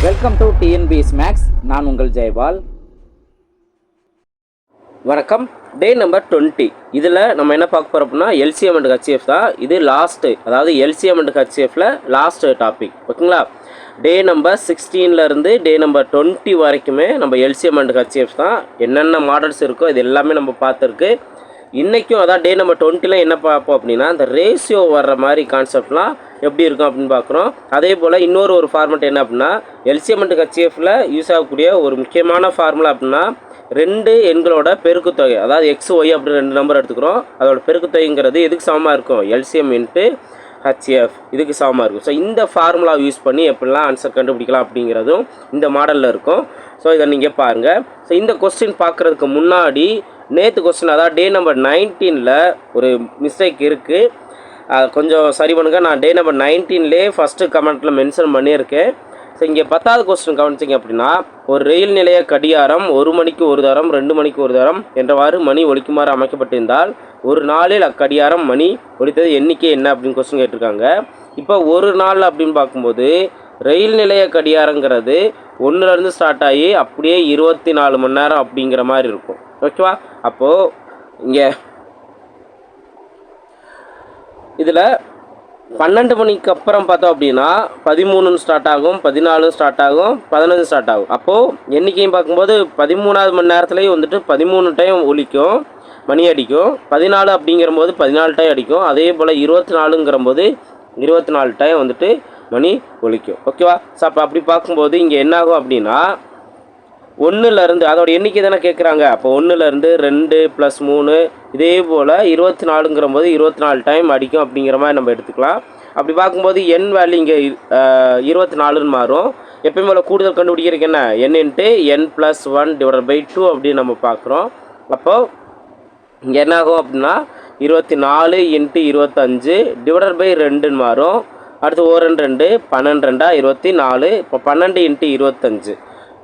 Welcome to TNPS maths. நான் உங்கள் ஜெயபால். வணக்கம். டே நம்பர் 20. இதில் நம்ம என்ன பார்க்க போகிறோம் அப்படின்னா எல்சிஎம் அண்ட் ஹெச்எஃப் தான். இது லாஸ்ட்டு, அதாவது எல்சிஎம் அண்ட் ஹெச்எஃப்பில் லாஸ்ட்டு டாபிக். ஓகேங்களா? டே நம்பர் 16லேருந்து டே நம்பர் 20 வரைக்குமே நம்ம எல்சிஎம் அண்ட் ஹெச்எஃப் தான். என்னென்ன மாடல்ஸ் இருக்கோ இது எல்லாமே நம்ம பார்த்துருக்கு. இன்றைக்கும் அதான் டே நம்பர் 20ல் என்ன பார்ப்போம் அப்படின்னா இந்த ரேஷியோ வர்ற மாதிரி கான்செப்ட்லாம் எப்படி இருக்கும் அப்படின்னு பார்க்குறோம். அதே போல் இன்னொரு ஃபார்மெட் என்ன அப்படின்னா எல்சிஎம் அண்ட் ஹெச்எஃப்பில் யூஸ் ஆகக்கூடிய ஒரு முக்கியமான ஃபார்முலா அப்படின்னா ரெண்டு எண்களோட பெருக்குத்தொகை, அதாவது எக்ஸ் ஒய் அப்படின்னு ரெண்டு நம்பர் எடுத்துக்கிறோம். அதோட பெருக்குத்தொகைங்கிறது எதுக்கு சமமாக இருக்கும்? எல்சிஎம் இன்ட்டு ஹெச்எஃப் இதுக்கு சமமாக இருக்கும். ஸோ இந்த ஃபார்முலா யூஸ் பண்ணி எப்படிலாம் ஆன்சர் கண்டுபிடிக்கலாம் அப்படிங்கிறதும் இந்த மாடலில் இருக்கும். ஸோ இதை நீங்கள் பாருங்கள். ஸோ இந்த கொஸ்டின் பார்க்குறதுக்கு முன்னாடி நேற்று கொஸ்டின், அதாவது டே நம்பர் 19ல் ஒரு மிஸ்டேக் இருக்குது. அதை கொஞ்சம் சரி பண்ணுங்கள். நான் டே நம்பர் 19லே ஃபஸ்ட்டு கமெண்ட்டில் மென்ஷன் பண்ணியிருக்கேன். ஸோ இங்கே 10வது கொஸ்டின் கவனிச்சிங்க அப்படின்னா ஒரு ரயில் நிலைய கடிகாரம் 1 மணிக்கு ஒரு தரம் 2 மணிக்கு ஒரு தரம் என்றவாறு மணி ஒலிக்குமாறு அமைக்கப்பட்டிருந்தால் ஒரு நாளில் அக்கடிகாரம் மணி ஒலித்தது எண்ணிக்கை என்ன அப்படின்னு கொஸ்டின் கேட்டிருக்காங்க. இப்போ ஒரு நாள் அப்படின்னு பார்க்கும்போது ரயில் நிலைய கடிகாரங்கிறது 1லேருந்து ஸ்டார்ட் ஆகி அப்படியே 24 மணி நேரம் அப்படிங்கிற மாதிரி இருக்கும். ஓகேவா? அப்போது இங்கே இதில் 12 மணிக்கு அப்புறம் பார்த்தோம் அப்படின்னா 13 ஸ்டார்ட் ஆகும், 14 ஸ்டார்ட் ஆகும், 15 ஸ்டார்ட் ஆகும். அப்போது எண்ணிக்கையும் பார்க்கும்போது 13வது மணி நேரத்துலேயும் வந்துட்டு 13 டைம் ஒலிக்கும், மணி அடிக்கும். 14 அப்படிங்கிறபோது 14 டைம் அடிக்கும். அதே போல் 24ங்கிறபோது 24 டைம் வந்துட்டு மணி ஒலிக்கும். ஓகேவா? ஸோ அப்போ அப்படி பார்க்கும்போது இங்கே என்ன ஆகும் அப்படின்னா 1லேருந்து அதோட எண்ணிக்கை தானே கேட்குறாங்க. அப்போ 1லேருந்து 2 + 3 இதே போல் 24ங்கிறபோது 24 டைம் அடிக்கும் அப்படிங்கிற மாதிரி நம்ம எடுத்துக்கலாம். அப்படி பார்க்கும்போது என் வேல்யூ இங்கே 24ன்னு மாறும். எப்பயும் போல் கூடுதல் கண்டுபிடிக்கிறதுக்கு என்ன n இன்ட்டு n + 1/2 அப்படின்னு நம்ம பார்க்குறோம். அப்போது இங்கே என்ன ஆகும் அப்படின்னா 24 × 25 /2ன்னு மாறும். அடுத்து 1 2 12 24. இப்போ 12 × 25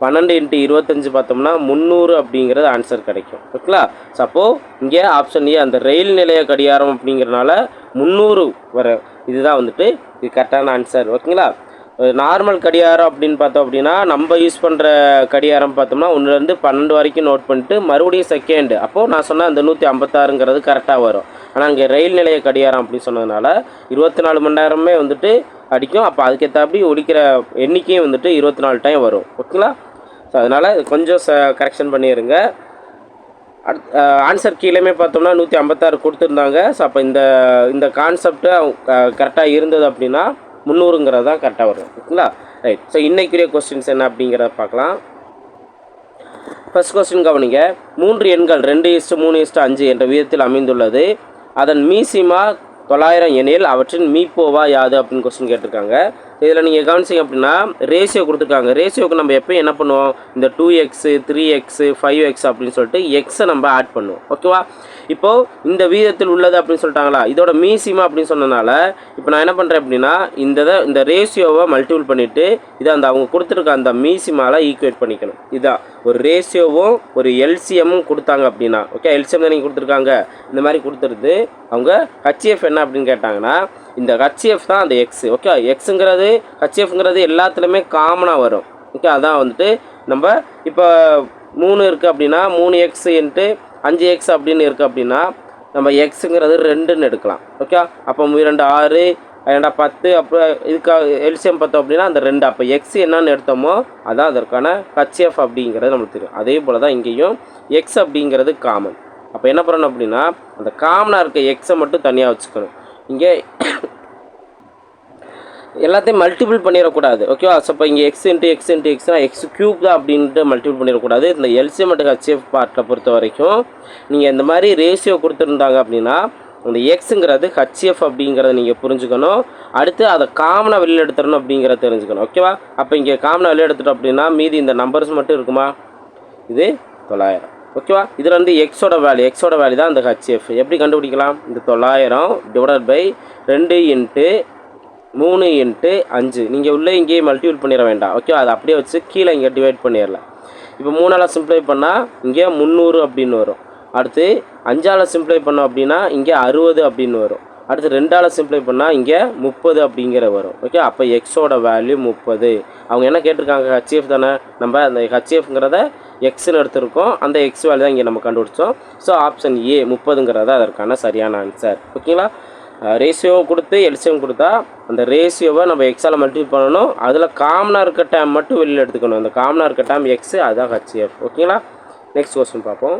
12 × 25 பார்த்தோம்னா 300 அப்படிங்கிறது ஆன்சர் கிடைக்கும். ஓகேங்களா? சப்போ இங்கே ஆப்ஷன் ஏ அந்த ரயில் நிலைய கடிகாரம் அப்படிங்கிறனால 300 வர இதுதான் வந்துட்டு இது கரெக்டான ஆன்சர். ஓகேங்களா? நார்மல் கடிகாரம் அப்படின்னு பார்த்தோம் அப்படின்னா நம்ம யூஸ் பண்ணுற கடிகாரம் பார்த்தோம்னா 1லேருந்து 12 வரைக்கும் நோட் பண்ணிட்டு மறுபடியும் செகண்டு, அப்போது நான் சொன்ன அந்த 156ங்கிறது கரெக்டாக வரும். ஆனால் இங்கே ரயில் நிலைய கடிகாரம் அப்படின்னு சொன்னதுனால 24 மணி நேரமே வந்துட்டு அடிக்கும். அப்போ அதுக்கேற்றாப்படி ஒலிக்கிற எண்ணிக்கையும் வந்துட்டு 24 டைம் வரும். ஓகேங்களா? ஸோ அதனால் கொஞ்சம் கரெக்ஷன் பண்ணிடுங்க. ஆன்சர் கீழேயுமே பார்த்தோம்னா 156 கொடுத்துருந்தாங்க. ஸோ அப்போ இந்த கான்செப்ட்டு கரெக்டாக இருந்தது அப்படின்னா 300ங்கிறது தான் கரெக்டாக வரும். ஓகேங்களா? ரைட். ஸோ இன்றைக்குரிய கொஸ்டின்ஸ் என்ன அப்படிங்கிறத பார்க்கலாம். ஃபர்ஸ்ட் கொஸ்டின் கவனிங்க. 3 எண்கள் 2:3:5 என்ற விதத்தில் அமைந்துள்ளது. அதன் மீசிமா 900 எனில் அவற்றின் மீப்போவா யாது அப்படின்னு கொஸ்டின் கேட்டிருக்காங்க. இதில் நீங்கள் கவனிச்சிங்க அப்படின்னா ரேஷியோ கொடுத்துருக்காங்க. ரேஷியோக்கு நம்ம எப்போ என்ன பண்ணுவோம்? இந்த 2x 3x 5x அப்படின்னு சொல்லிட்டு எக்ஸை நம்ம ஆட் பண்ணுவோம். ஓகேவா? இப்போது இந்த வீதத்தில் உள்ளது அப்படின்னு சொல்லிட்டாங்களா, இதோட மீசிமா அப்படின்னு சொன்னனால இப்போ நான் என்ன பண்ணுறேன் அப்படின்னா இந்த ரேஷியோவை மல்டிபிள் பண்ணிவிட்டு இதை அவங்க கொடுத்துருக்க அந்த மீசிமாவில் ஈக்குவேட் பண்ணிக்கணும். இதுதான் ஒரு ரேஷியோவும் ஒரு எல்சிஎம்மும் கொடுத்தாங்க அப்படின்னா. ஓகே, எல்சிஎம் தான் நீங்கள் கொடுத்துருக்காங்க. இந்த மாதிரி கொடுத்துருது அவங்க ஹெச்எஃப் என்ன அப்படின்னு கேட்டாங்கன்னா இந்த ஹெச்எஃப் தான் அந்த எக்ஸு. ஓகே, எக்ஸுங்கிறது ஹெச்எஃப்ங்கிறது எல்லாத்துலேயுமே காமனாக வரும். ஓகே, அதான் வந்துட்டு நம்ம இப்போ 3 இருக்குது அப்படின்னா 3x × 5x அப்படின்னு இருக்குது அப்படின்னா நம்ம எக்ஸுங்கிறது 2ன்னு எடுக்கலாம். ஓகே, அப்போ 2 6 2 10 அப்புறம் இதுக்காக எல்சிஎம் பார்த்தோம் அப்படின்னா அந்த 2. அப்போ எக்ஸ் என்னன்னு எடுத்தோமோ அதான் அதற்கான ஹெச்எஃப் அப்படிங்கிறது நம்மளுக்கு தெரியும். அதே போல் தான் இங்கேயும் எக்ஸ் அப்படிங்கிறது காமன். அப்போ என்ன பண்ணணும் அப்படின்னா அந்த காமனாக இருக்க எக்ஸை மட்டும் தனியாக வச்சுக்கணும். இங்கே எல்லாத்தையும் மல்டிபிள் பண்ணிடக்கூடாது. ஓகேவா? ஸோ இப்போ இங்கே x × x × x x³ தான் அப்படின்ட்டு மல்டிபிள் பண்ணிடக்கூடாது. இந்த எல்சிஎம் மற்றும் ஹெச்எஃப் பார்ட்டை பொறுத்த வரைக்கும் நீங்கள் இந்த மாதிரி ரேஷியோ கொடுத்துருந்தாங்க அப்படின்னா அந்த எக்ஸுங்கிறது ஹெச்எஃப் அப்படிங்கிறத நீங்கள் புரிஞ்சுக்கணும். அடுத்து அதை காமனாக வெளியில் எடுத்துடணும் அப்படிங்கிறத தெரிஞ்சுக்கணும். ஓகேவா? அப்போ இங்கே காமனாக வெளியில் எடுத்துட்டோம் அப்படின்னா மீதி இந்த நம்பர்ஸ் மட்டும் இருக்குமா? இது 900. ஓகேவா? இதில் வந்து எக்ஸோட வேல்யூ தான் இந்த ஹெச்எஃப். எப்படி கண்டுபிடிக்கலாம்? இந்த 900 / 2 × 3 × 5 நீங்கள் உள்ளே இங்கேயே மல்டிபிள் பண்ணிட வேண்டாம். ஓகே, அதை அப்படியே வச்சு கீழே இங்கே டிவைட் பண்ணிடலாம். இப்போ 3ஆல் சிம்ப்ளை பண்ணால் இங்கே 300 அப்படின்னு வரும். அடுத்து 5ஆல் சிம்ப்ளை பண்ணோம் அப்படின்னா இங்கே 60 அப்படின்னு வரும். அடுத்து 2ஆல் சிம்ப்ளை பண்ணால் இங்கே 30 அப்படிங்கிற வரும். ஓகே, அப்போ எக்ஸோட வேல்யூ 30. அவங்க என்ன கேட்டிருக்காங்க, ஹச்எஃப் தானே, நம்ம அந்த ஹச்எஃப்ங்கிறத எக்ஸ்ன்னு எடுத்திருக்கோம், அந்த எக்ஸ் வேல்யூ தான் இங்கே நம்ம கண்டுபிடிச்சோம். ஸோ ஆப்ஷன் ஏ 30ங்கிறத அதற்கான சரியான ஆன்சர். ஓகேங்களா, ரேஷியோ கொடுத்து எல்சிஎம் கொடுத்தா அந்த ரேஷியோவை நம்ம எக்ஸால் மல்டிபிள் பண்ணணும், அதில் காமனாக இருக்க டேம் மட்டும் வெளியில் எடுத்துக்கணும். அந்த காமனாக இருக்க டேம் எக்ஸு, அதுதான் ஹச்எஃப். ஓகேங்களா, நெக்ஸ்ட் கொஸ்டின் பார்ப்போம்.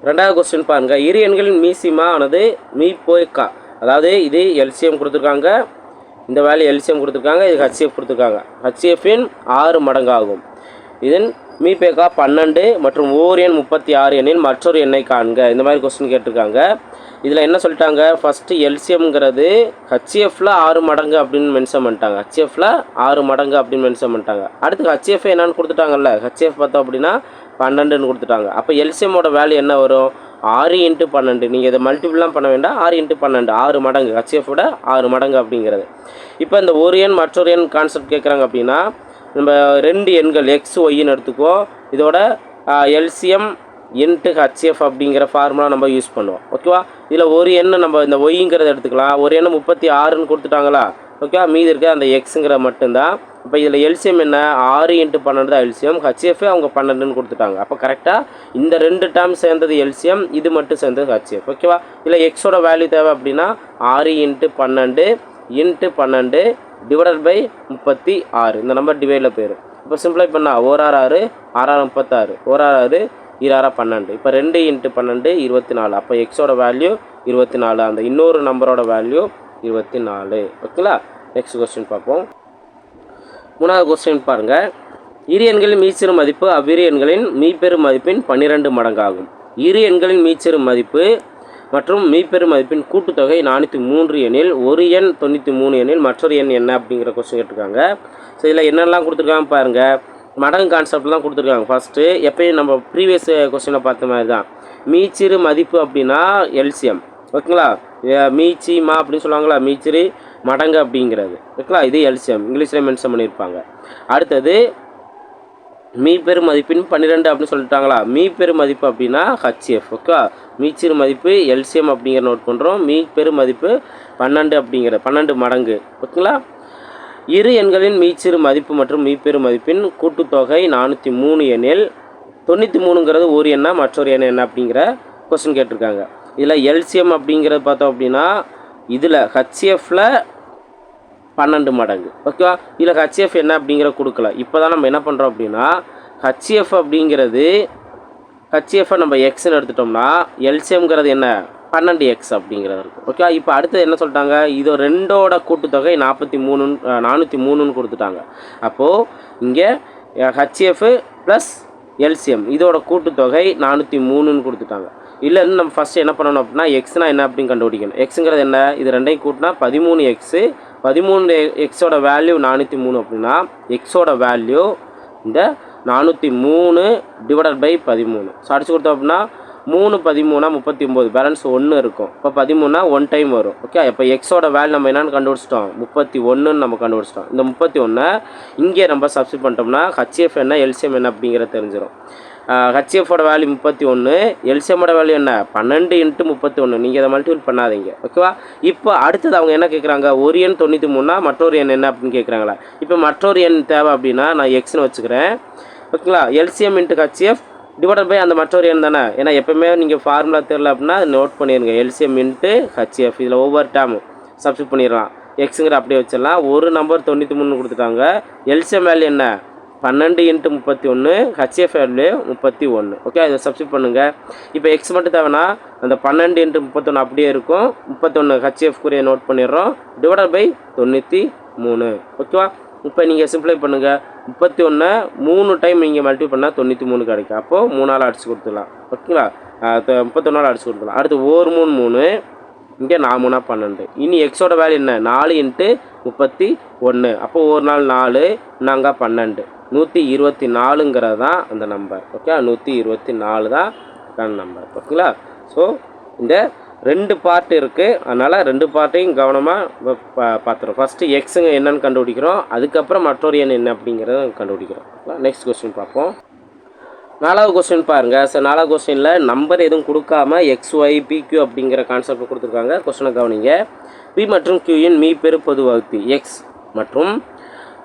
2வது கொஸ்டின் பாருங்கள். இரு எண்களின் மீசிமா ஆனது மீபோய்கா, அதாவது இது எல்சிஎம் கொடுத்துருக்காங்க, இந்த வேல்யூ எல்சிஎம் கொடுத்துருக்காங்க, இது ஹச்எஃப் கொடுத்துருக்காங்க. ஹச்எஃபின் 6 மடங்கு ஆகும். இதன் மீபேக்கா 12 மற்றும் ஓர் எண் 36 எண்ணின் மற்றொரு எண்ணை காண்க. இந்த மாதிரி கொஸ்டின் கேட்டிருக்காங்க. இதில் என்ன சொல்லிட்டாங்க, ஃபஸ்ட்டு எல்சிஎம்ங்கிறது ஹச்எஃப்பில் 6 மடங்கு அப்படின்னு மென்ஷன் பண்ணிட்டாங்க. ஹச்எஃப்பில் 6 மடங்கு அப்படின்னு மென்ஷன் பண்ணிட்டாங்க. அடுத்து ஹச்எஃப் என்னன்னு கொடுத்துட்டாங்கல்ல, ஹச்எஃப் பார்த்தோம் அப்படின்னா 12ன்னு கொடுத்துட்டாங்க. அப்போ எல்சிஎம்மோட வேல்யூ என்ன வரும், 6 × 12. நீங்கள் இதை மல்டிபிள்லாம் பண்ண வேண்டாம், 6 × 12 6 மடங்கு, ஹச்எஃபோட 6 மடங்கு அப்படிங்கிறது. இப்போ இந்த ஒரு எண் மற்றொரு எண் கான்செப்ட் கேட்குறாங்க அப்படின்னா, நம்ம 2 எண்கள் எக்ஸ் ஒய்ன்னு எடுத்துக்குவோம், இதோட எல்சிஎம் இன்ட்டு ஹச்எஃப் அப்படிங்கிற ஃபார்முலா நம்ம யூஸ் பண்ணுவோம். ஓகேவா, இதில் ஒரு எண்ணை நம்ம இந்த ஒய்ங்கிறத எடுத்துக்கலாம், ஒரு எண்ணை 36ன்னு கொடுத்துட்டாங்களா, ஓகேவா, மீதி இருக்க அந்த எக்ஸுங்கிற மட்டும்தான். இப்போ இதில் எல்சிஎம் என்ன, 6 × 12 தான் எல்சிஎம், ஹச்எஃப் அவங்க 12ன்னு கொடுத்துட்டாங்க. அப்போ கரெக்டாக இந்த 2 டேர்ம் சேர்ந்தது எல்சிஎம், இது மட்டும் சேர்ந்தது ஹச்எஃப். ஓகேவா, இதில் எக்ஸோட வேல்யூ தேவை அப்படின்னா 6 × 12 × 12 டிவைடட் பை 36, இந்த நம்பர் டிவைடில் போயிடும். இப்போ சிம்பிளை பண்ணால் 1 6 6 36, 1 6 2 12, இப்போ 2 × 12 24. அப்போ எக்ஸோட வேல்யூ 24, அந்த இன்னொரு நம்பரோட வேல்யூ 24. ஓகேங்களா, நெக்ஸ்ட் கொஸ்டின் பார்ப்போம். 3வது கொஸ்டின் பாருங்கள். இரு எண்களின் மீச்சிறு மதிப்பு அவ்விரு எண்களின் மீப்பெரு மதிப்பின் 12 மடங்காகும். இரு எண்களின் மீச்சிறு மதிப்பு மற்றும் மீப்பெரு மதிப்பின் கூட்டுத்தொகை 403 எனில் ஒரு எண் 93 எனில் மற்றொரு எண் என்ன அப்படிங்கிற கொஸ்டின் கேட்டிருக்காங்க. ஸோ இதில் என்னெல்லாம் கொடுத்துருக்காங்க பாருங்கள், மடங்கு கான்செப்ட் தான் கொடுத்துருக்காங்க. ஃபஸ்ட்டு எப்பயும் நம்ம ப்ரீவியஸ் கொஸ்டினை பார்த்த மாதிரி தான், மீச்சிறு மதிப்பு அப்படின்னா எல்சிஎம். ஓகேங்களா, மீச்சிமா அப்படின்னு சொல்லுவாங்களா, மீச்சிறு மடங்கு அப்படிங்கிறது. ஓகேங்களா, இது எல்சிஎம் இங்கிலீஷில் மென்ஷன் பண்ணியிருப்பாங்க. அடுத்தது மீப்பெரு மதிப்பின் 12 அப்படின்னு சொல்லிட்டாங்களா, மீப்பெரு மதிப்பு அப்படின்னா ஹச்எஃப். ஓகே, மீச்சிறு மதிப்பு எல்சிஎம் அப்படிங்கிற நோட் பண்ணுறோம், மீப்பெரு மதிப்பு 12 அப்படிங்கிற 12 மடங்கு. ஓகேங்களா, இரு எண்களின் மீச்சிறு மதிப்பு மற்றும் மீப்பெரு மதிப்பின் கூட்டுத்தொகை 403 எனில் 93ங்கிறது ஒரு எண்ணா மற்றொரு எண் என்ன அப்படிங்கிற கொஸ்டின் கேட்டிருக்காங்க. இதில் எல்சிஎம் அப்படிங்கிறது பார்த்தோம் அப்படின்னா இதில் ஹச்எஃப்பில் 12 மடங்கு. ஓகேவா, இதில் ஹச்எஃப் என்ன அப்படிங்கிற கொடுக்கல. இப்போ தான் நம்ம என்ன பண்ணுறோம் அப்படின்னா, ஹச்எஃப் அப்படிங்கிறது ஹச்எஃப்பை நம்ம எக்ஸ்ன்னு எடுத்துட்டோம்னா எல்சிஎம்ங்கிறது என்ன 12x அப்படிங்கிறது இருக்குது. ஓகே, இப்போ அடுத்தது என்ன சொல்லிட்டாங்க, இது ரெண்டோட கூட்டுத்தொகை 403ன்னு கொடுத்துட்டாங்க. அப்போது இங்கே ஹச்எஃப் ப்ளஸ் எல்சிஎம் இதோட கூட்டுத்தொகை 403ன்னு கொடுத்துட்டாங்க. இல்லைன்னு நம்ம ஃபஸ்ட்டு என்ன பண்ணணும் அப்படின்னா, எக்ஸ்னால் என்ன அப்படின்னு கண்டுபிடிக்கணும். எக்ஸுங்கிறது என்ன, இது ரெண்டையும் கூட்டினா 13x, 13xோட வேல்யூ 403 அப்படின்னா எக்ஸோட வேல்யூ இந்த 403 டிவைடட் பை 13. ஸோ அடிச்சு கொடுத்தோம் அப்படின்னா 3 13 39, பேலன்ஸ் 1 இருக்கும். இப்போ 13 1 டைம் வரும். ஓகே, இப்போ எக்ஸோட வேல்யூ நம்ம என்னென்னு கண்டுபிடிச்சிட்டோம், 31ன்னு நம்ம கண்டுபிடிச்சிட்டோம். இந்த 31 இங்கே நம்ம சப்ஸ்டிட் பண்ணிட்டோம்னா ஹச்எஃப் என்ன எல்சிஎம் என்ன அப்படிங்கிறத தெரிஞ்சிடும். ஹச்எஃபோட வேல்யூ 31, எல்சிஎம்மோட வேல்யூ என்ன 12 × 31. நீங்கள் இதை மல்டிபிள் பண்ணாதீங்க. ஓகேவா, இப்போ அடுத்தது அவங்க என்ன கேட்குறாங்க, ஒரு எண் 93னா மற்றொரு எண் என்ன அப்படின்னு கேட்குறாங்களா. இப்போ மற்றொரு எண் தேவை அப்படின்னா நான் எக்ஸ்ன்னு வச்சுக்கிறேன். ஓகேங்களா, எல்சிஎம் × ஹச்எஃப் டிவைடட் பை அந்த மற்றொரு எண் தானே. ஏன்னா எப்போயுமே நீங்கள் ஃபார்முலா தெரியல அப்படின்னா நோட் பண்ணிடுங்க, எல்சிஎம் × ஹச்எஃப். இதில் ஒவ்வொரு டேர்மும் சப்ஸ்டிட் பண்ணிடலாம். எக்ஸுங்கிற அப்படியே வச்சிடலாம். ஒரு நம்பர் 93 கொடுத்துட்டாங்க, எல்சிஎம் வேல்யூ என்ன 12 × 31, ஹச்எஃப் வேல்யூ 31. ஓகே, இதை சப்ஸ்டிட் பண்ணுங்கள். இப்போ எக்ஸ் மட்டும் தேவைன்னா அந்த 12 × 31 அப்படியே இருக்கும், 31 ஹச்எஃப் குறிய நோட் பண்ணிடுறோம், டிவைடட் பை 93. ஓகேவா, இப்போ நீங்கள் சிம்ப்ளை பண்ணுங்கள், 31 3 டைம் நீங்கள் மல்டிபிள் பண்ணால் 93 கிடைக்கும். அப்போது 3ஆல் அடிச்சு கொடுத்துடலாம். ஓகேங்களா, 31ஆல் அடிச்சு கொடுத்துடலாம். அடுத்து 1 3 3, இங்கே 4 3 12. இனி எக்ஸோட வேல்யூ என்ன 4 × 31. அப்போது ஒரு நாள் 4 நாங்கள் 12, 124ங்கிறது தான் அந்த நம்பர். ஓகே, 124 தான் நம்பர். ஓகேங்களா, ஸோ இந்த 2 பார்ட் இருக்குது, அதனால் 2 பார்ட்டையும் கவனமாக பார்த்துறோம். ஃபஸ்ட்டு எக்ஸுங்க என்னென்னு கண்டுபிடிக்கிறோம், அதுக்கப்புறம் மற்றொரு எண் என்ன அப்படிங்கிறத கண்டுபிடிக்கிறோம். நெக்ஸ்ட் கொஸ்டின் பார்ப்போம். 4வது கொஸ்டின் பாருங்கள். ஸோ 4வது கொஸ்டினில் நம்பர் எதுவும் கொடுக்காம XY PQ அப்படிங்கிற கான்செப்ட் கொடுத்துருக்காங்க. கொஸ்டினை கவனிங்க. P மற்றும் Qயின் மீப்பெரு பொது வகுத்தி X மற்றும்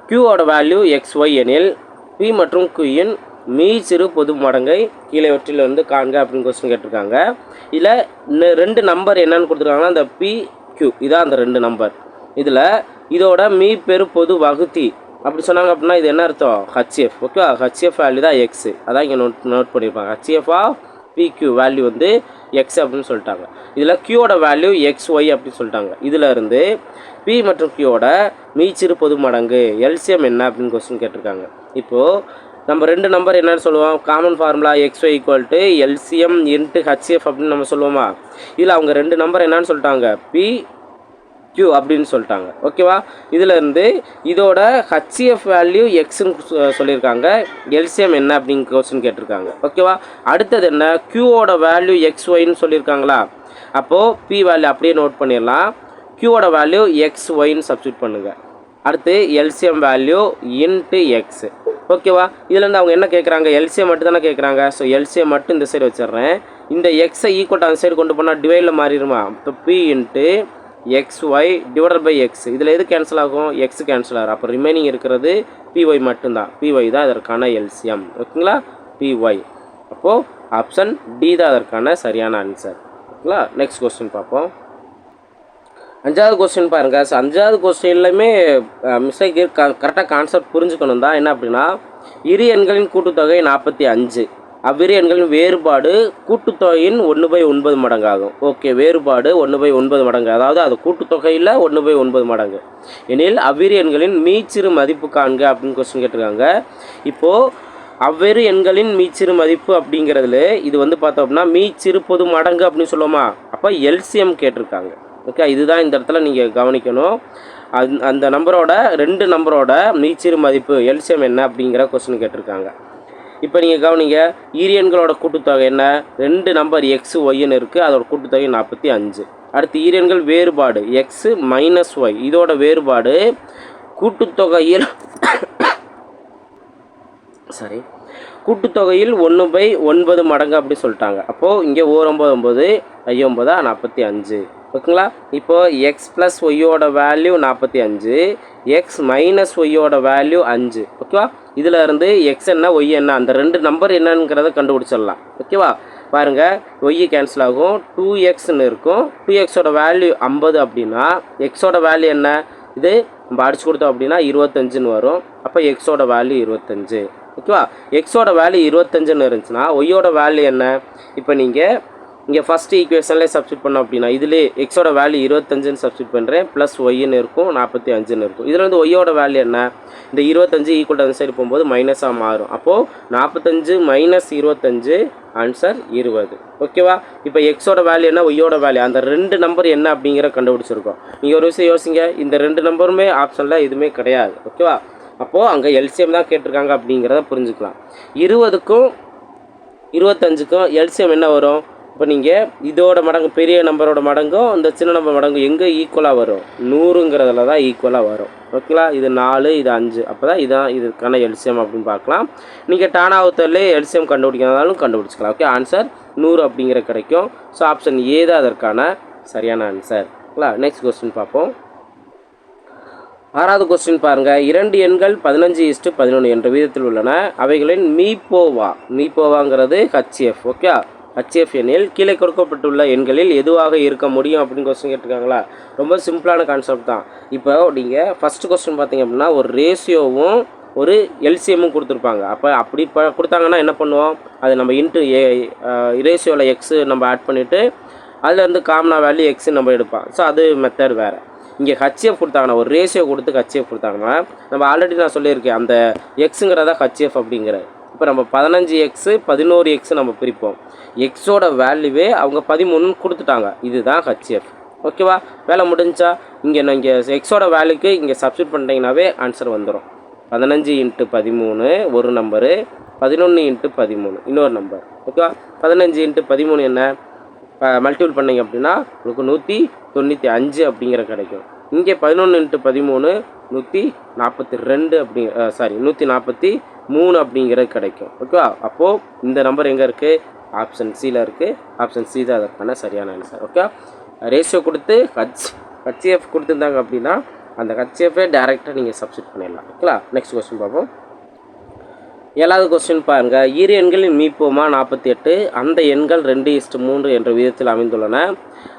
Qவோட வேல்யூ XY எனில் P மற்றும் Qயின் மீச்சிறு பொது மடங்கை கீழவற்றில் வந்து காண்க அப்படின்னு கொஸ்டின் கேட்டிருக்காங்க. இதில் 2 நம்பர் என்னென்னு கொடுத்துருக்காங்கன்னா அந்த PQ இதான் அந்த 2 நம்பர். இதில் இதோட மீப்பெரு பொது வகுத்தி அப்படி சொன்னாங்க அப்படின்னா இது என்ன அர்த்தம்? HF. ஓகே, HF வேல்யூ தான் X. அதான் இங்கே நோட் பண்ணியிருப்பாங்க. HF ஆஃப் PQ வேல்யூ வந்து X அப்படின்னு சொல்லிட்டாங்க. இதில் Qயோட வேல்யூ XY அப்படின்னு சொல்லிட்டாங்க. இதில் இருந்து P மற்றும் Qயோட மீச்சிறு பொது மடங்கு LCM என்ன அப்படின்னு கொஸ்டின் கேட்டிருக்காங்க. இப்போது நம்ம 2 நம்பர் என்னென்னு சொல்லுவோம்? Common formula XY = LCM × HF அப்படின்னு நம்ம சொல்லுவோமா? இதில் அவங்க 2 நம்பர் என்னன்னு சொல்லிட்டாங்க? PQ அப்படின்னு சொல்லிட்டாங்க. ஓகேவா? இதில் இருந்து இதோட HF வேல்யூ Xன்னு சொல்லியிருக்காங்க. LCM என்ன அப்படின்னு கொஸ்டின் கேட்டிருக்காங்க. ஓகேவா? அடுத்தது என்ன? Qவோட வேல்யூ XYன்னு சொல்லியிருக்காங்களா? அப்போது P வேல்யூ அப்படியே நோட் பண்ணிடலாம். Qவோட வேல்யூ XYன்னு சப்ஸ்டியூட் பண்ணுங்கள். அடுத்து LCM வேல்யூ × X. ஓகேவா? இதுலேருந்து அவங்க என்ன கேட்குறாங்க? LCM மட்டும் தானே கேட்குறாங்க. ஸோ LCM மட்டும் இந்த சைடு வச்சிடுறேன். இந்த Xஐ ஈக்குவல் அந்த சைடு கொண்டு போனால் டிவைடில் மாறிடுமா? இப்போ P × XY / X. இதில் எது கேன்சல் ஆகும்? X கேன்சல் ஆகும். அப்போ ரிமைனிங் இருக்கிறது PY மட்டும்தான். PY தான் இதற்கான LCM. ஓகேங்களா? PY. அப்போது ஆப்ஷன் D தான் அதற்கான சரியான ஆன்சர். ஓகேங்களா? நெக்ஸ்ட் கொஸ்டின் பார்ப்போம். 5வது கொஸ்டின் பாருங்கள். ஸோ 5வது கொஸ்டின்லையுமே மிஸ்டேக் கரெக்டாக கான்செப்ட் புரிஞ்சுக்கணும் தான். என்ன அப்படின்னா, இரு எண்களின் கூட்டுத்தொகை 45. அவ்விரு எண்களின் வேறுபாடு கூட்டுத்தொகையின் 1/9 மடங்காகும். ஓகே, வேறுபாடு 1/9 மடங்கு, அதாவது அது கூட்டுத்தொகையில் 1/9 மடங்கு எனில் அவ்விரு எண்களின் மீச்சிறு மதிப்பு காண்க அப்படின்னு கொஸ்டின் கேட்டிருக்காங்க. இப்போது அவ்வேறு எண்களின் மீச்சிறு மதிப்பு அப்படிங்கிறதுல இது வந்து பார்த்தோம் அப்படின்னா மீச்சிறு பொது மடங்கு அப்படின்னு சொல்லுவோமா? அப்போ LCM கேட்டிருக்காங்க. ஓகே, இதுதான் இந்த இடத்துல நீங்கள் கவனிக்கணும். அந்த நம்பரோட 2 நம்பரோட மீச்சிறு மதிப்பு LCM என்ன அப்படிங்கிற கொஸ்டின் கேட்டிருக்காங்க. இப்போ நீங்கள் கவனிங்க, இரு எண்களோட கூட்டுத்தொகை என்ன? 2 நம்பர் XYன்னு இருக்குது, அதோட கூட்டுத்தொகை 45. அடுத்து இரு எண்கள் வேறுபாடு X - Y, இதோட வேறுபாடு கூட்டுத்தொகையில் கூட்டுத்தொகையில் 1/9 மடங்கு அப்படி சொல்லிட்டாங்க. அப்போது இங்கே 9 9 9 45. ஓகேங்களா? இப்போது X + Yயோட வேல்யூ 45, X - Yயோட வேல்யூ 5. ஓகேவா? இதில் இருந்து X என்ன Y என்ன அந்த 2 நம்பர் என்னங்கிறத கண்டுபிடிச்சிடலாம். ஓகேவா? பாருங்கள், Y கேன்சல் ஆகும், 2Xன்னு இருக்கும். 2Xோட வேல்யூ 50 அப்படின்னா Xோட வேல்யூ என்ன? இது நம்ம அடிச்சு கொடுத்தோம் அப்படின்னா 25ன்னு வரும். அப்போ Xோட வேல்யூ 25. ஓகேவா? Xோட வேல்யூ 25ன்னு இருந்துச்சுன்னா Yயோட வேல்யூ என்ன? இப்போ நீங்கள் இங்கே ஃபஸ்ட்டு ஈக்குவேஷன்லேயே சப்ஸ்டியூட் பண்ணோம் அப்படின்னா இதிலே Xோட வேல்யூ 25ன்னு சப்ஸ்டியூட் பண்ணுறேன், ப்ளஸ் Yன்னு இருக்கும், 45ன்னு இருக்கும். இதில் வந்து Yயோட வேல்யூ என்ன? இந்த 25 ஈக்குவல் அந்த சைடு போகும்போது மைனஸாக மாறும். அப்போது 45 - 25 ஆன்சர் 20. ஓகேவா? இப்போ Xோட வேல்யூ என்ன, Yயோட வேல்யூ, அந்த 2 நம்பர் என்ன அப்படிங்கிற கண்டுபிடிச்சிருக்கோம். நீங்கள் ஒரு விஷயம் யோசிங்க, இந்த 2 நம்பருமே ஆப்ஷனில் எதுவுமே கிடையாது. ஓகேவா? அப்போது அங்கே LCM தான் கேட்டிருக்காங்க அப்படிங்கிறத புரிஞ்சுக்கலாம். 20க்கும் 25க்கும் LCM என்ன வரும்? இப்போ நீங்கள் இதோட மடங்கு பெரிய நம்பரோட மடங்கும் இந்த சின்ன நம்பர் மடங்கும் எங்கே ஈக்குவலாக வரும்? 100ங்கிறதுல தான் ஈக்குவலாக வரும். ஓகேங்களா? இது 4, இது 5. அப்போ தான் இதான் இதுக்கான LCM அப்படின்னு பார்க்கலாம். நீங்கள் டானாவத்திலே LCM கண்டுபிடிக்கிறதாலும் கண்டுபிடிச்சிக்கலாம். ஓகே, ஆன்சர் 100 அப்படிங்கிற கிடைக்கும். ஸோ ஆப்ஷன் ஏ தான் அதற்கான சரியான ஆன்சர். ஓகேங்களா? நெக்ஸ்ட் கொஸ்டின் பார்ப்போம். 6வது கொஸ்டின் பாருங்கள். 2 எண்கள் 15:11 என்ற விதத்தில் உள்ளன. அவைகளின் மீப்போவாங்கிறது HF. ஓகே, HF எண்ணில் கீழே கொடுக்கப்பட்டுள்ள எண்களில் எதுவாக இருக்க முடியும் அப்படின்னு கொஸ்டின் கேட்டிருக்காங்களா? ரொம்ப சிம்பிளான கான்செப்ட் தான். இப்போ நீங்கள் ஃபஸ்ட்டு கொஸ்டின் பார்த்தீங்க அப்படின்னா ஒரு ரேஷியோவும் ஒரு LCMமும் கொடுத்துருப்பாங்க. அப்படி கொடுத்தாங்கன்னா என்ன பண்ணுவோம்? அது நம்ம ரேஷியோவில் X நம்ம ஆட் பண்ணிவிட்டு அதில் இருந்து காமனாக வேல்யூ X நம்ம எடுப்போம். ஸோ அது மெத்தட் வேறு. இங்கே HF கொடுத்தாங்கன்னா ஒரு ரேஷியோ கொடுத்து HF கொடுத்தாங்கன்னா நம்ம ஆல்ரெடி நான் சொல்லியிருக்கேன் அந்த Xங்கிறதா HF அப்படிங்கிறது. இப்போ நம்ம 15X 11X நம்ம பிரிப்போம். Xோட வேல்யூவே அவங்க 13 கொடுத்துட்டாங்க. இதுதான் HF. ஓகேவா? வேலை முடிஞ்சா இங்கே Xோட வேல்யூக்கு இங்கே சப்ஸ்டியூட் பண்ணிட்டீங்கன்னாவே ஆன்சர் வந்துடும். 15 × 13 ஒரு நம்பரு, 11 × 13 இன்னொரு நம்பர். ஓகேவா? 15 × 13 என்ன? மல்டிபிள் பண்ணிங்க அப்படின்னா உங்களுக்கு 195 அப்படிங்கிற கிடைக்கும். இங்கே 11 × 13 142 143 3 அப்படிங்கிறது கிடைக்கும். ஓகேவா? அப்போது இந்த நம்பர் எங்கே இருக்குது? ஆப்ஷன் சியில் இருக்குது. ஆப்ஷன் சி தான் அதற்கான சரியான ஆன்சர். ஓகே, ரேஷியோ கொடுத்து ஹச்சிஎஃப் கொடுத்துருந்தாங்க அப்படின்னா அந்த ஹச்சிஎஃபே டேரெக்டாக நீங்கள் சப்ஸ்டிட் பண்ணிடலாம். ஓகேங்களா? நெக்ஸ்ட் கொஸ்டின் பார்ப்போம். 7வது கொஸ்டின் பாருங்கள். இரு எண்களின் மீப்போமா 48. அந்த எண்கள் 2:3 என்ற விதத்தில் அமைந்துள்ளன.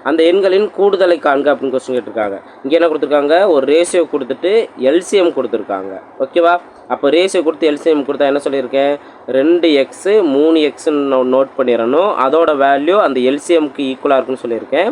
அந்த எண்களின் கூடுதலை காண்க அப்படின்னு கொஸ்டின் கேட்டிருக்காங்க. இங்கே என்ன கொடுத்துருக்காங்க? ஒரு ரேஷியோ கொடுத்துட்டு எல்சிஎம் கொடுத்துருக்காங்க. ஓகேவா? அப்போ ரேஷியோ கொடுத்து எல்சிஎம் கொடுத்தா என்ன சொல்லியிருக்கேன்? 2x 3xன்னு நோட் பண்ணிடணும். அதோட வேல்யூ அந்த எல்சிஎம்க்கு ஈக்குவலாக இருக்குன்னு சொல்லியிருக்கேன்.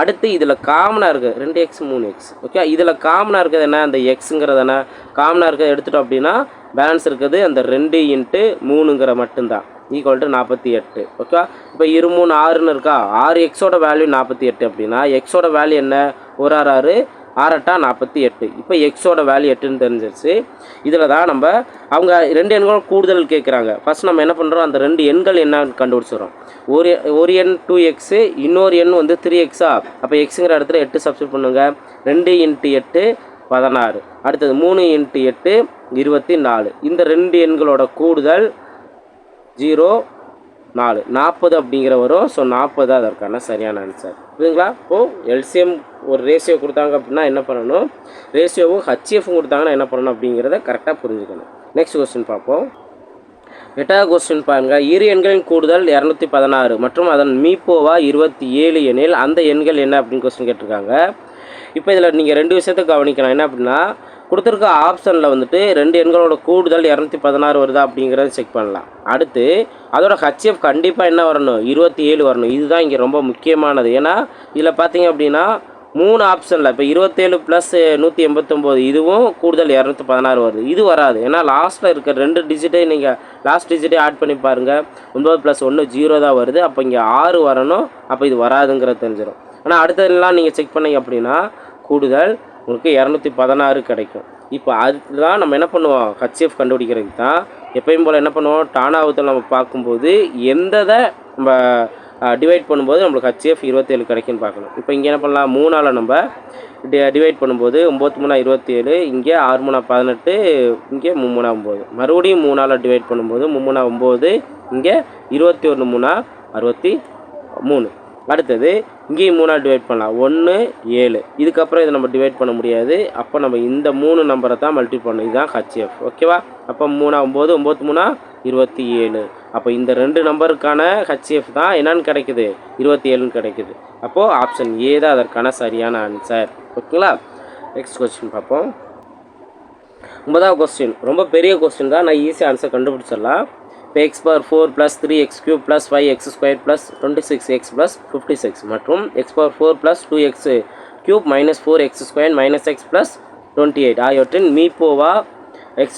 அடுத்து இதில் காமனாக இருக்குது 2x 3x. ஓகே, இதில் காமனாக இருக்கிறது என்ன? அந்த எக்ஸுங்கிறது என்ன காமனாக இருக்கிறத எடுத்துட்டோம் அப்படின்னா பேலன்ஸ் இருக்குது அந்த 2 × 3ங்கிற மட்டும்தான் ஈக்குவல் டு 48. ஓகே, இப்போ 2 3 6ன்னு இருக்கா? 6xோட வேல்யூ 48 அப்படின்னா எக்ஸோட வேல்யூ என்ன? 1 6 6 8 48. இப்போ எக்ஸோட வேல்யூ 8ன்னு தெரிஞ்சிருச்சு. இதில் தான் நம்ம அவங்க 2 எண்களும் கூடுதல் கேட்குறாங்க. ஃபஸ்ட் நம்ம என்ன பண்ணுறோம்? அந்த 2 எண்கள் என்ன கண்டுபிடிச்சிடறோம். ஒரு எண் 2x, இன்னொரு எண் வந்து 3xா? அப்போ எக்ஸுங்கிற இடத்துல 8 சப்ஸ்டிட் பண்ணுங்க. 2 × 8 16. அடுத்தது 3 × 8 24. இந்த 2 எண்களோட கூடுதல் 0 4 40 அப்படிங்கிற வரும். ஸோ 40 தான் அதற்கான சரியான ஆன்சர். புரியுதுங்களா? இப்போது எல்சிஎம் ஒரு ரேஷியோ கொடுத்தாங்க அப்படின்னா என்ன பண்ணணும்? ரேஷியோவும் ஹச்சிஎஃப்பும் கொடுத்தாங்கன்னா என்ன பண்ணணும் அப்படிங்கிறத கரெக்டாக புரிஞ்சுக்கணும். நெக்ஸ்ட் கொஸ்டின் பார்ப்போம். 8வது கொஸ்டின் பாருங்கள். இரு எண்களின் கூடுதல் 216 மற்றும் அதன் மீப்போவா 27 எனில் அந்த எண்கள் என்ன அப்படின்னு கொஸ்டின் கேட்டிருக்காங்க. இப்போ இதில் நீங்கள் 2 விஷயத்தை கவனிக்கலாம். என்ன அப்படின்னா கொடுத்துருக்க ஆப்ஷனில் வந்துட்டு 2 எண்களோட கூடுதல் 216 வருதா அப்படிங்கிறத செக் பண்ணலாம். அடுத்து அதோட ஹச்சிஎஃப் கண்டிப்பாக என்ன வரணும்? 27 வரணும். இதுதான் இங்கே ரொம்ப முக்கியமானது. ஏன்னா இதில் பார்த்தீங்க அப்படின்னா 3 ஆப்ஷனில் இப்போ 27 + 189 இதுவும் கூடுதல் 216 வருது. இது வராது. ஏன்னா லாஸ்ட்டில் இருக்க 2 டிஜிட்டை நீங்கள் லாஸ்ட் டிஜிட்டை ஆட் பண்ணி பாருங்கள். 9 + 1 0 தான் வருது. அப்போ இங்கே 6 வரணும். அப்போ இது வராதுங்கிறது தெரிஞ்சிடும். ஆனால் அடுத்ததெல்லாம் நீங்கள் செக் பண்ணிங்க அப்படின்னா கூடுதல் உங்களுக்கு 216 கிடைக்கும். இப்போ அதுதான் நம்ம என்ன பண்ணுவோம்? ஹச்சிஎஃப் கண்டுபிடிக்கிறதுக்கு தான் எப்பயும் போல் என்ன பண்ணுவோம்? டானாவத்தில் நம்ம பார்க்கும்போது எந்ததை நம்ம டிவைட் பண்ணும்போது நம்மளுக்கு ஹச்சிஎஃப் 27 கிடைக்குன்னு பார்க்கணும். இப்போ இங்கே என்ன பண்ணலாம்? 3ஆல் நம்ம டிவைட் பண்ணும்போது 9 3 27, இங்கே 6 3 18, இங்கே 3 3 9. மறுபடியும் 3ஆல் டிவைட் பண்ணும்போது 3 3 9, இங்கே 21 3 63. அடுத்தது இங்கேயும் 3ஆல் டிவைட் பண்ணலாம். 1 7. இதுக்கப்புறம் இதை நம்ம டிவைட் பண்ண முடியாது. அப்போ நம்ம இந்த 3 நம்பரை தான் மல்டி பண்ணணும். இதுதான் ஹச்சிஎஃப். ஓகேவா? அப்போ 3 9 9 3 27. அப்போ இந்த 2 நம்பருக்கான ஹச்சிஎஃப் தான் என்னன்னு கிடைக்குது? 27ன்னு கிடைக்குது. அப்போது ஆப்ஷன் ஏ தான் அதற்கான சரியான ஆன்சர். ஓகேங்களா? நெக்ஸ்ட் கொஸ்டின் பார்ப்போம். 9வது கொஸ்டின் ரொம்ப பெரிய கொஸ்டின் தான். நான் ஈஸியாக ஆன்சர் கண்டுபிடிச்சிடலாம். இப்போ x⁴ + 3x³ + 5x² + 26x + 56 மற்றும் x⁴ + 2x³ - 4x² - x + 28 ஆகியவற்றின் மீப்போவா x²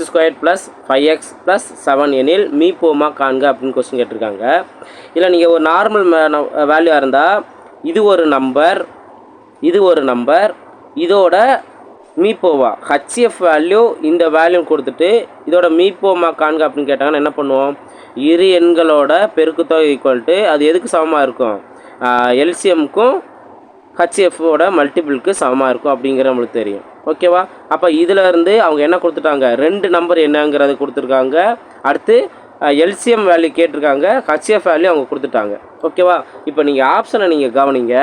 + 5x + 7 எனில் மீப்போமா காண்க அப்படின்னு கொஸ்டின் கேட்டிருக்காங்க. இல்லை நீங்கள் ஒரு நார்மல் வேல்யூவாக இருந்தால் இது ஒரு நம்பர், இது ஒரு நம்பர், இதோட மீப்போவா ஹச்சிஎஃப் வேல்யூ இந்த வேல்யூ கொடுத்துட்டு இதோட மீப்போமா காண்க அப்படின்னு கேட்டாங்கன்னா என்ன பண்ணுவோம்? இரு எண்களோட பெருக்குத்தொகை ஈக்குவல் டு அது எதுக்கு சமமாக இருக்கும்? எல்சிஎம்க்கும் ஹச்சிஎஃப்போட மல்டிபிளுக்கு சமமாக இருக்கும் அப்படிங்கிற நம்மளுக்கு தெரியும். ஓகேவா? அப்போ இதில் இருந்து அவங்க என்ன கொடுத்துட்டாங்க? 2 நம்பர் என்னங்கிறத கொடுத்துருக்காங்க. அடுத்து எல்சிஎம் வேல்யூ கேட்டிருக்காங்க. ஹச்சிஎஃப் வேல்யூ அவங்க கொடுத்துட்டாங்க. ஓகேவா? இப்போ நீங்கள் ஆப்ஷனை நீங்கள் கவனிங்க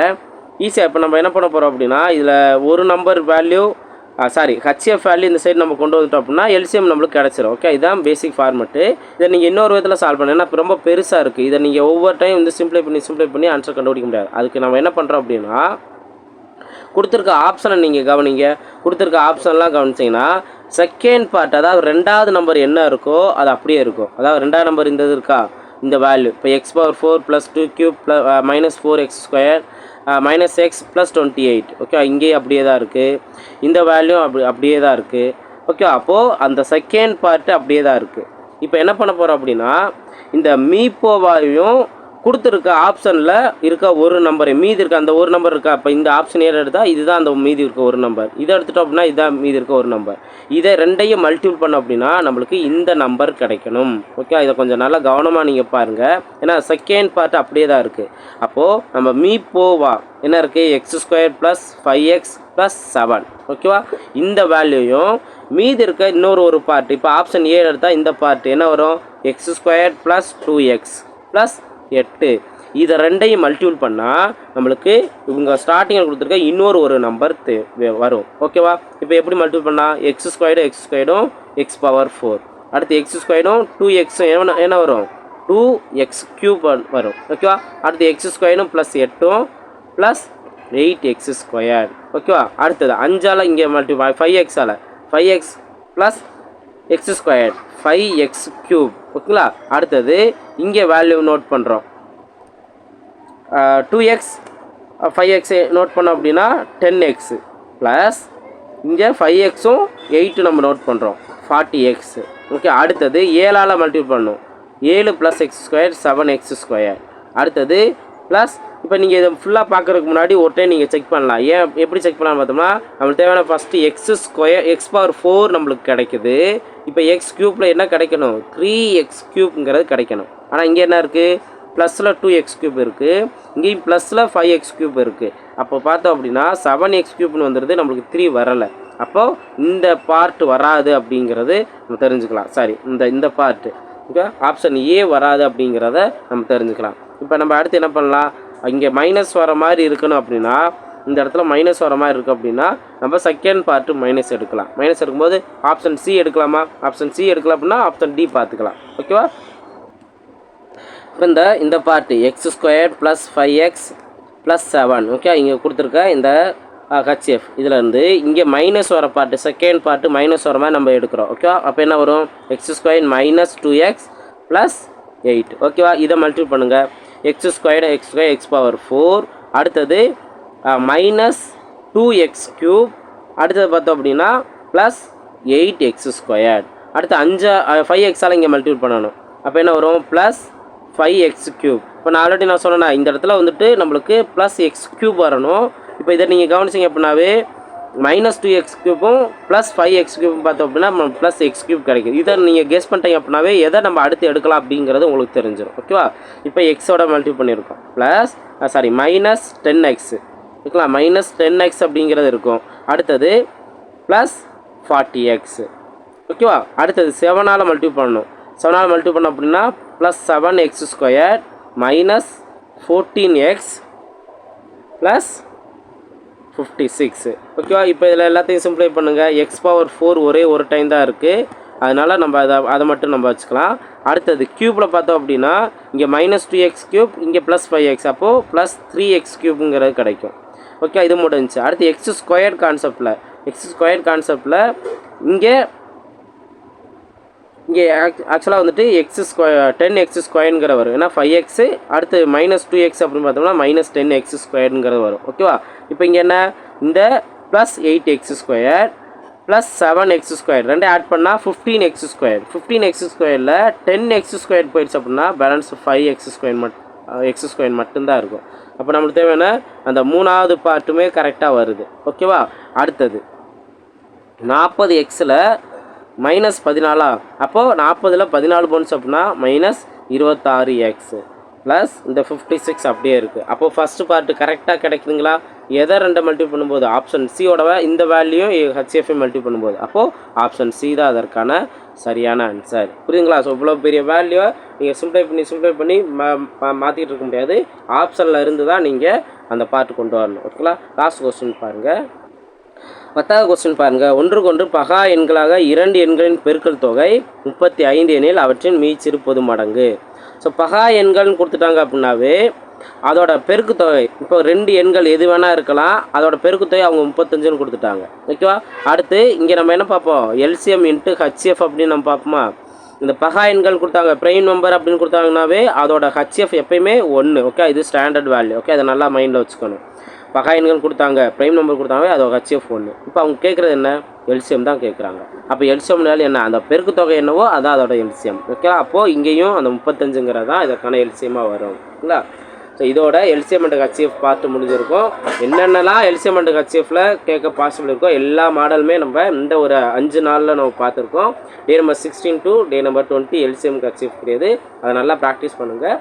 ஈஸியாக. இப்போ நம்ம என்ன பண்ண போகிறோம் அப்படின்னா இதில் ஒரு நம்பர் வேல்யூ ஹச்சிஎஃப் வேல்யூ இந்த சைடு நம்ம கொண்டு வந்துட்டோம் அப்படின்னா எல்சிஎம் நம்மளுக்கு கிடச்சிரும். ஓகே, இதுதான் பேசிக் ஃபார்மெட்டு. இதை நீங்கள் இன்னொரு விதத்தில் சால்வ் பண்ணணும். ஏன்னா ரொம்ப பெருசாக இருக்குது. இதை நீங்கள் ஒவ்வொரு டைம் வந்து சிம்ப்ளை பண்ணி ஆன்சர் கண்டுபிடிக்க முடியாது. அதுக்கு நம்ம என்ன பண்ணுறோம் அப்படின்னா கொடுத்துருக்க ஆப்ஷனை நீங்கள் கவனிங்க. கொடுத்துருக்க ஆப்ஷன்லாம் கவனிச்சிங்கன்னா செகண்ட் பார்ட், அதாவது 2வது நம்பர் என்ன இருக்கோ அது அப்படியே இருக்கும். அதாவது 2வது நம்பர் இந்த இது இருக்கா? இந்த வேல்யூ இப்போ x⁴ + 2³ - 4x² - x + 28. ஓகே, இங்கேயும் அப்படியே தான் இருக்குது. இந்த வேல்யூ அப்படியே தான் இருக்குது. ஓகே, அப்போது அந்த செகண்ட் பார்ட்டு அப்படியே தான் இருக்குது. இப்போ என்ன பண்ண போகிறோம் அப்படின்னா இந்த மீப்போவாவையும் கொடுத்துருக்க ஆப்ஷனில் இருக்க ஒரு நம்பர் மீதி இருக்க அந்த ஒரு நம்பர் இருக்கா. அப்போ இந்த ஆப்ஷன் ஏற எடுத்தால் இதுதான் அந்த மீதி இருக்க ஒரு நம்பர். இதை எடுத்துட்டோம் அப்படின்னா இதுதான் மீதி இருக்க ஒரு நம்பர். இதை ரெண்டையும் மல்டிபிள் பண்ணோம் அப்படின்னா நம்மளுக்கு இந்த நம்பர் கிடைக்கணும். ஓகே, இதை கொஞ்சம் நல்லா கவனமாக நீங்கள் பாருங்கள். ஏன்னா செகண்ட் பார்ட் அப்படியே தான் இருக்குது. அப்போது நம்ம மீப்போவா என்ன இருக்குது, x² + 5x + 7. ஓகேவா, இந்த வேல்யூயும் மீதி இருக்க இன்னொரு ஒரு பார்ட். இப்போ ஆப்ஷன் ஏ எடுத்தால் இந்த பார்ட் என்ன வரும், x² + 2x + 8. இதை ரெண்டையும் மல்டிபிள் பண்ணால் நம்மளுக்கு இவங்க ஸ்டார்டிங்கில் கொடுத்துருக்க இன்னொரு ஒரு நம்பர் வரும். ஓகேவா, இப்போ எப்படி மல்டிபிள் பண்ணால் x² x⁴. அடுத்து x²ம் 2x என்ன வரும், 2x³ வரும். ஓகேவா, அடுத்து x² + 8 + 8x². ஓகேவா, அடுத்தது 5ஆல் இங்கே multiple 5x all 5x + x², 5x³. ஓகேங்களா, அடுத்தது இங்கே வேல்யூ நோட் பண்ணுறோம். 2x 5x நோட் பண்ணோம் அப்படின்னா 10x ப்ளஸ் இங்கே 5xும் 8 நம்ம நோட் பண்ணுறோம் 40x. ஓகே, அடுத்தது 7ஆல் மல்டிபிள் பண்ணணும். 7 + x², 7x². அடுத்தது ப்ளஸ் இப்போ நீங்கள் இதை ஃபுல்லாக பார்க்குறதுக்கு முன்னாடி ஒரு டைம் நீங்கள் செக் பண்ணலாம். ஏன் எப்படி செக் பண்ணலாம் பார்த்தோம்னா, நம்மளுக்கு தேவையான ஃபஸ்ட்டு x² நம்மளுக்கு கிடைக்குது. இப்போ x³ என்ன கிடைக்கணும், 3x³ கிடைக்கணும். ஆனால் இங்கே என்ன இருக்குது, ப்ளஸில் 2x³ இருக்குது, இங்கேயும் ப்ளஸில் 5x³ இருக்குது. அப்போ பார்த்தோம் அப்படின்னா 7x³ வந்துடுது, நம்மளுக்கு 3 வரலை. அப்போது இந்த பார்ட் வராது அப்படிங்கிறது நம்ம தெரிஞ்சுக்கலாம். சாரி, இந்த பார்ட்டு ஓகே, ஆப்ஷன் ஏ வராது அப்படிங்கிறத நம்ம தெரிஞ்சுக்கலாம். இப்போ நம்ம அடுத்து என்ன பண்ணலாம், இங்கே மைனஸ் வர மாதிரி இருக்கணும் அப்படின்னா இந்த இடத்துல மைனஸ் வர மாதிரி இருக்குது அப்படின்னா நம்ம செகண்ட் பார்ட்டு மைனஸ் எடுக்கலாம். மைனஸ் எடுக்கும்போது ஆப்ஷன் சி எடுக்கலாமா, ஆப்ஷன் சி எடுக்கலாம் அப்படின்னா ஆப்ஷன் டி பார்த்துக்கலாம். ஓகேவா, இப்போ இந்த பார்ட்டு x² + 5x + 7. ஓகே, இங்கே கொடுத்துருக்க இந்த ஹெச்எஃப் இதிலேருந்து இங்கே மைனஸ் வர பார்ட்டு செகண்ட் பார்ட்டு மைனஸ் வர மாதிரி நம்ம எடுக்கிறோம். ஓகேவா, அப்போ என்ன வரும், x² - 2x + 8. ஓகேவா, இதை மல்டிபிள் பண்ணுங்கள். x² x⁴. அடுத்தது -2x³. அடுத்தது பார்த்தோம் அப்படின்னா ப்ளஸ் 8x². அடுத்து 5x ஆல் இங்கே மல்டிபிள் பண்ணணும். அப்போ என்ன வரும், ப்ளஸ் 5x³. இப்போ நான் ஆல்ரெடி சொன்னேன்னா இந்த இடத்துல வந்துட்டு நம்மளுக்கு ப்ளஸ் x³ வரணும். இப்போ இதை நீங்கள் கவனிச்சிங்க அப்படின்னாவே -2x³ ப்ளஸ் 5x³ பார்த்தோம் அப்படின்னா நம்ம ப்ளஸ் x³ கிடைக்குது. இதை நீங்கள் கெஸ் பண்ணிட்டீங்க அப்படின்னாவே எதை நம்ம அடுத்து எடுக்கலாம் அப்படிங்கிறது உங்களுக்கு தெரிஞ்சிடும். ஓகேவா, இப்போ எக்ஸோட மல்டிபிள் பண்ணியிருக்கோம். Plus -10x. ஓகேங்களா, -10x அப்படிங்கிறது இருக்கும். அடுத்தது ப்ளஸ் 40x. ஓகேவா, அடுத்தது 7ஆல் மல்டிபிள் பண்ணணும். 7ஆல் மல்டிபிள் பண்ணோம் அப்படின்னா ப்ளஸ் 7x² -14x ப்ளஸ் 56. ஓகேவா, இப்போ இதில் எல்லாத்தையும் சிம்ப்ளை பண்ணுங்கள். x⁴ ஒரே ஒரு டைம் தான் இருக்குது, அதனால் நம்ம அதை மட்டும் நம்ம வச்சுக்கலாம். அடுத்தது க்யூப்பில் பார்த்தோம் அப்படின்னா இங்கே -2x³, இங்கே ப்ளஸ் 5x, அப்போது ப்ளஸ் 3x³ கிடைக்கும். ஓகே, இது முடிஞ்சிச்சு. அடுத்து x² கான்செப்டில் இங்கே ஆக்சுவலாக வந்துட்டு x²10x² வரும். ஏன்னா 5x அடுத்து -2x அப்படின்னு பார்த்தோம்னா -10x² வரும். ஓகேவா, இப்போ இங்கே என்ன, இந்த ப்ளஸ் 8x² ப்ளஸ் 7x² ரெண்டே ஆட் பண்ணால் 15x². 15x²ல் 10x² போயிடுச்சு அப்படின்னா பேலன்ஸ் 5x² மட்டும்தான் இருக்கும். அப்போ நம்மளுக்கு தேவையான அந்த 3ஆவது பார்ட்டுமே கரெக்டாக வருது. ஓகேவா, அடுத்தது 40xல் -14. அப்போது 40ல் 14 போன்ஸ் அப்படின்னா -26x ப்ளஸ் இந்த 56 அப்படியே இருக்குது. அப்போது ஃபஸ்ட்டு பார்ட்டு கரெக்டாக கிடைக்குதுங்களா, எதை ரெண்டை மல்டிபிள் பண்ணும்போது ஆப்ஷன் சியோட இந்த வேல்யூ ஹெச்எஃப்ஐ மல்டிபிள் பண்ணும்போது அப்போது ஆப்ஷன் சி தான் அதற்கான சரியான ஆன்சர். புரியுதுங்களா? ஸோ இவ்வளோ பெரிய வேல்யூவை நீங்கள் சிம்ப்ளை பண்ணி மாற்றிக்கிட்டு இருக்க முடியாது. ஆப்ஷனில் இருந்து தான் நீங்கள் அந்த பார்ட்டு கொண்டு வரணும். ஓகேங்களா, லாஸ்ட் கொஸ்டின் பாருங்கள். 10வது கொஸ்டின் பாருங்கள். ஒன்றுக்கொன்று பகா எண்களாக 2 எண்களின் பெருக்கல் தொகை 35 எனில் அவற்றின் மீச்சிறு பொது மடங்கு. ஸோ பகா எண்கள்னு கொடுத்துட்டாங்க அப்படின்னாவே அதோட பெருக்குத்தொகை, இப்போ 2 எண்கள் எது வேணால் இருக்கலாம், அதோட பெருக்குத்தொகை அவங்க 35ன்னு கொடுத்துட்டாங்க. ஓகேவா, அடுத்து இங்கே நம்ம என்ன பார்ப்போம், எல்சிஎம் இன்ட்டு ஹெச்எஃப் அப்படின்னு நம்ம பார்ப்போமா. இந்த பகா எண்கள் கொடுத்தாங்க ப்ரைம் நம்பர் அப்படின்னு கொடுத்தாங்கன்னாவே அதோட ஹெச்எஃப் எப்பயுமே 1. ஓகே, இது ஸ்டாண்டர்ட் வேல்யூ. ஓகே, அதை நல்லா மைண்டில் வச்சுக்கணும். பகா எண்கள் கொடுத்தாங்க, ப்ரைம் நம்பர் கொடுத்தாங்க, அதோட ஹெச்எஃப் 1. இப்போ அவங்க கேட்குறது என்ன? எல்சிஎம் தான் கேட்குறாங்க. அப்போ எல்சிஎம்னால என்ன? அந்த பெருக்கு தொகை என்னவோ அதான் அதோட எல்சிஎம். ஓகே, அப்போது இங்கேயும் அந்த 35ங்கிறது தான் இதற்கான எல்சிஎம்மாக வரும். ஓகேங்களா? ஸோ இதோட எல்சிஎம் அண்ட் ஹெச்எஃப் பார்த்து முடிஞ்சிருக்கும். என்னென்னலாம் எல்சிஎம் அண்ட் ஹெச்எஃப்ல கேட்க பாசிபிள் இருக்கோ எல்லா மாடலுமே நம்ம இந்த ஒரு 5 நாளில் நம்ம பார்த்துருக்கோம். டே number 16 to day number 20 LCM HF கிடையாது. அதை நல்லா ப்ராக்டிஸ் பண்ணுங்கள்.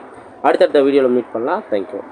அடுத்தடுத்த வீடியோவில் மீட் பண்ணலாம். தேங்க்யூ.